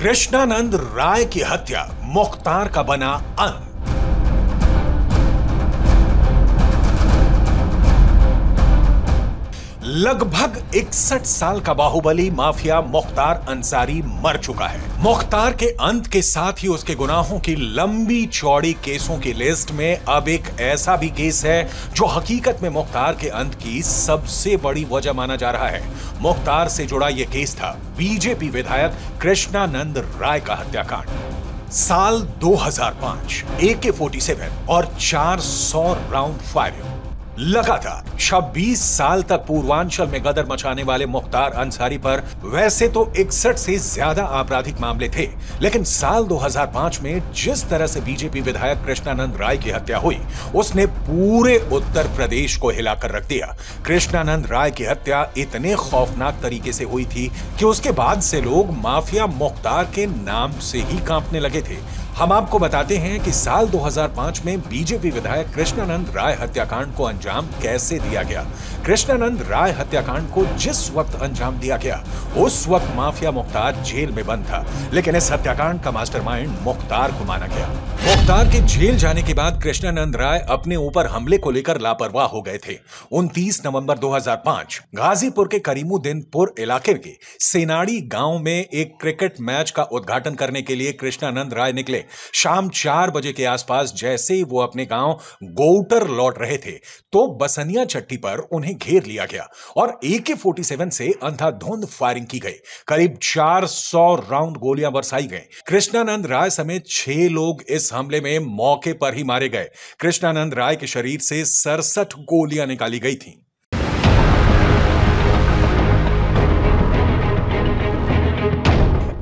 कृष्णानंद राय की हत्या मुख्तार का बना अंत। लगभग 61 साल का बाहुबली माफिया मुख्तार अंसारी मर चुका है। मुख्तार के अंत के साथ ही उसके गुनाहों की लंबी चौड़ी केसों की लिस्ट में अब एक ऐसा भी केस है जो हकीकत में मुख्तार के अंत की सबसे बड़ी वजह माना जा रहा है। मुख्तार से जुड़ा यह केस था बीजेपी विधायक कृष्णानंद राय का हत्याकांड। साल 2005 AK-47 और 400 राउंड फायरिंग। लगातार 26 साल तक पूर्वांचल में गदर मचाने वाले मुख्तार अंसारी पर वैसे तो 61 से ज्यादा आपराधिक मामले थे, लेकिन साल 2005 में जिस तरह से बीजेपी विधायक कृष्णानंद राय की हत्या हुई उसने पूरे उत्तर प्रदेश को हिलाकर रख दिया। कृष्णानंद राय की हत्या इतने खौफनाक तरीके से हुई थी कि उसके बाद से लोग माफिया मुख्तार के नाम से ही कांपने लगे थे। हम आपको बताते हैं कि साल 2005 में बीजेपी विधायक कृष्णानंद राय हत्याकांड को अंजाम कैसे दिया गया। कृष्णानंद राय हत्याकांड को जिस वक्त अंजाम दिया गया उस वक्त माफिया मुख्तार जेल में बंद था, लेकिन इस हत्याकांड का मास्टरमाइंड मुख्तार को माना गया। मुख्तार के जेल जाने के बाद कृष्णानंद राय अपने ऊपर हमले को लेकर लापरवाह हो गए थे। 29 नवंबर 2005 गाजीपुर के करीमुद्दीनपुर इलाके के सेनाड़ी गांव में एक क्रिकेट मैच का उद्घाटन करने के लिए कृष्णानंद राय निकले। शाम 4 बजे के आसपास जैसे ही वो अपने गांव गौटर लौट रहे थे तो बसनिया चट्टी पर उन्हें घेर लिया गया और AK-47 से अंधाधुंध फायरिंग की गई। करीब 400 राउंड गोलियां बरसाई गई। कृष्णानंद राय समेत 6 लोग इस हमले में मौके पर ही मारे गए। कृष्णानंद राय के शरीर से 67 गोलियां निकाली गई थीं।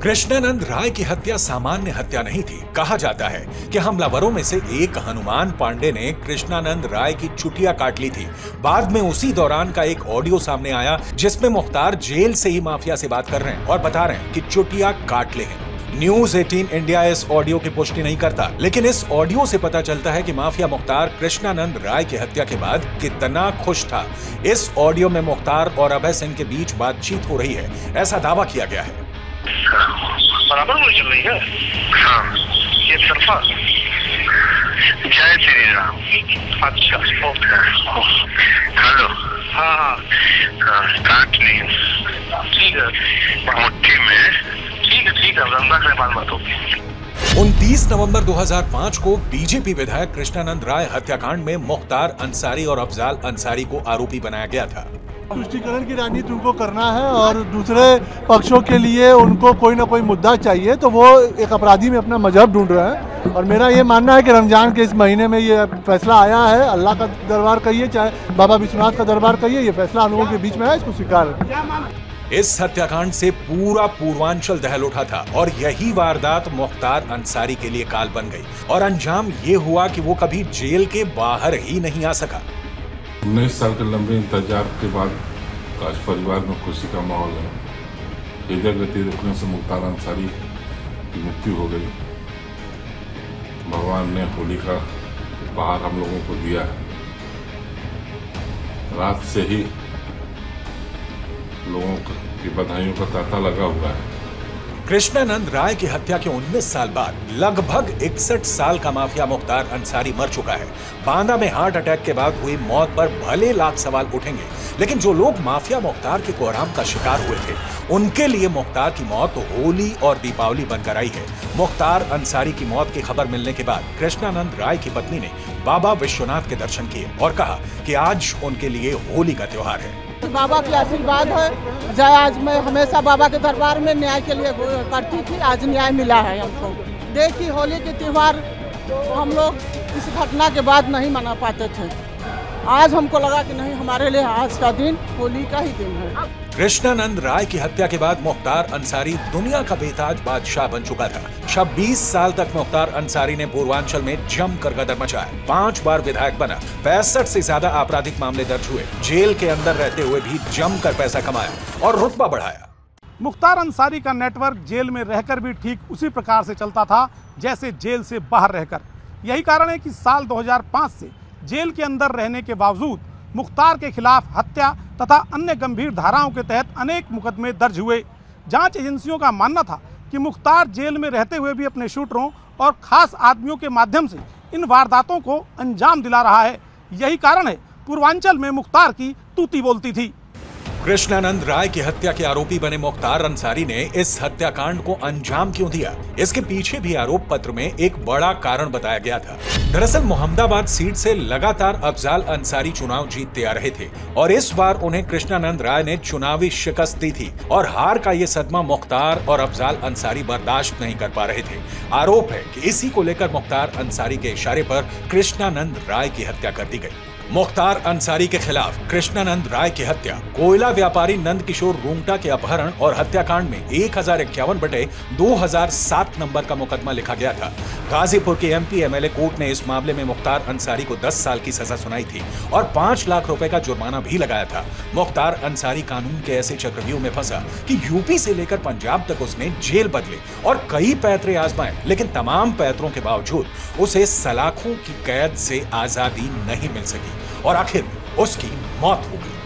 कृष्णानंद राय की हत्या सामान्य हत्या नहीं थी। कहा जाता है कि हमलावरों में से एक हनुमान पांडे ने कृष्णानंद राय की चुटिया काट ली थी। बाद में उसी दौरान का एक ऑडियो सामने आया जिसमें मुख्तार जेल से ही माफिया से बात कर रहे हैं और बता रहे हैं कि चुटिया काट ले हैं। न्यूज 18 इंडिया इस ऑडियो की पुष्टि नहीं करता, लेकिन इस ऑडियो से पता चलता है कि माफिया मुख्तार कृष्णानंद राय की हत्या के बाद कितना खुश था। इस ऑडियो में मुख्तार और अभय सिंह के बीच बातचीत हो रही है, ऐसा दावा किया गया है। बराबर गोली चल रही है। हाँ, ये तरफा। जय श्री राम। अच्छा, हेलो। हाँ, काट नहीं। ठीक है। मुट्ठी में। ठीक है, रंगा के बाद बात होगी। 29 नवंबर 2005 को बीजेपी विधायक कृष्णानंद राय हत्याकांड में मुख्तार अंसारी और अफजाल अंसारी को आरोपी बनाया गया था। तुष्टीकरण की राजनीति उनको करना है और दूसरे पक्षों के लिए उनको कोई ना कोई मुद्दा चाहिए, तो वो एक अपराधी में अपना मजहब ढूंढ रहे हैं। और मेरा ये मानना है कि रमजान के इस महीने में ये फैसला आया है, अल्लाह का दरबार कहिए चाहे बाबा विश्वनाथ का दरबार कहिए, ये फैसला हम लोगों के बीच में है, इसको स्वीकार है। इस हत्याकांड से पूरा पूर्वांचल दहल उठा था और यही वारदात मुख्तार अंसारी के लिए काल बन गई और अंजाम ये हुआ कि वो कभी जेल के बाहर ही नहीं आ सका। 19 साल के लंबे इंतजार के बाद आज परिवार में खुशी का माहौल है। हृदय गति रुकने से मुख्तार अंसारी की मृत्यु हो गई। भगवान ने होली का उपहार हम लोगों को दिया है। रात से ही लोगों की बधाइयों का तांता लगा हुआ है। कृष्णानंद राय की हत्या के 19 साल बाद लगभग 61 साल का माफिया मुख्तार अंसारी मर चुका है। बांदा में हार्ट अटैक के बाद हुई मौत पर भले लाख सवाल उठेंगे, लेकिन जो लोग माफिया मुख्तार के कोहराम का शिकार हुए थे उनके लिए मुख्तार की मौत होली और दीपावली बनकर आई है। मुख्तार अंसारी की मौत की खबर मिलने के बाद कृष्णानंद राय की पत्नी ने बाबा विश्वनाथ के दर्शन किए और कहा कि आज उनके लिए होली का त्योहार है। बाबा की आशीर्वाद है। जय, आज मैं हमेशा बाबा के दरबार में न्याय के लिए करती थी, आज न्याय मिला है हमको। देखिए, होली के त्योहार हम लोग इस घटना के बाद नहीं मना पाते थे। आज हमको लगा कि नहीं, हमारे लिए आज का दिन होली का ही दिन है। कृष्णानंद राय की हत्या के बाद मुख्तार अंसारी दुनिया का बेताज बादशाह बन चुका था। 26 साल तक मुख्तार अंसारी ने पूर्वांचल में जमकर गदर मचाया। 5 बार विधायक बना। 65 से ज्यादा आपराधिक मामले दर्ज हुए। जेल के अंदर रहते हुए भी जमकर पैसा कमाया और रुतबा बढ़ाया। मुख्तार अंसारी का नेटवर्क जेल में रहकर भी ठीक उसी प्रकार से चलता था जैसे जेल से बाहर रहकर। यही कारण है कि साल 2005 से जेल के अंदर रहने के बावजूद मुख्तार के खिलाफ हत्या तथा अन्य गंभीर धाराओं के तहत अनेक मुकदमे दर्ज हुए। जांच एजेंसियों का मानना था कि मुख्तार जेल में रहते हुए भी अपने शूटरों और खास आदमियों के माध्यम से इन वारदातों को अंजाम दिला रहा है। यही कारण है पूर्वांचल में मुख्तार की तूती बोलती थी। कृष्णानंद राय की हत्या के आरोपी बने मुख्तार अंसारी ने इस हत्याकांड को अंजाम क्यों दिया, इसके पीछे भी आरोप पत्र में एक बड़ा कारण बताया गया था। दरअसल मोहम्मदाबाद सीट से लगातार अफजाल अंसारी चुनाव जीतते आ रहे थे और इस बार उन्हें कृष्णानंद राय ने चुनावी शिकस्त दी थी और हार का ये सदमा मुख्तार और अफजाल अंसारी बर्दाश्त नहीं कर पा रहे थे। आरोप है कि इसी को लेकर मुख्तार अंसारी के इशारे पर कृष्णानंद राय की हत्या कर दी गई। मुख्तार अंसारी के खिलाफ कृष्णानंद राय की हत्या, कोयला व्यापारी नंद किशोर रूंगटा के अपहरण और हत्याकांड में 1051/2007 नंबर का मुकदमा लिखा गया था। गाजीपुर के एमपी एमएलए कोर्ट ने इस मामले में मुख्तार अंसारी को 10 साल की सजा सुनाई थी और 5 लाख रुपए का जुर्माना भी लगाया था। मुख्तार अंसारी कानून के ऐसे चक्रव्यूह में फंसा कि यूपी से लेकर पंजाब तक उसने जेल बदले और कई पैतरे आजमाए, लेकिन तमाम पैतरों के बावजूद उसे सलाखों की कैद से आजादी नहीं मिल सकी और आखिर उसकी मौत हो गई।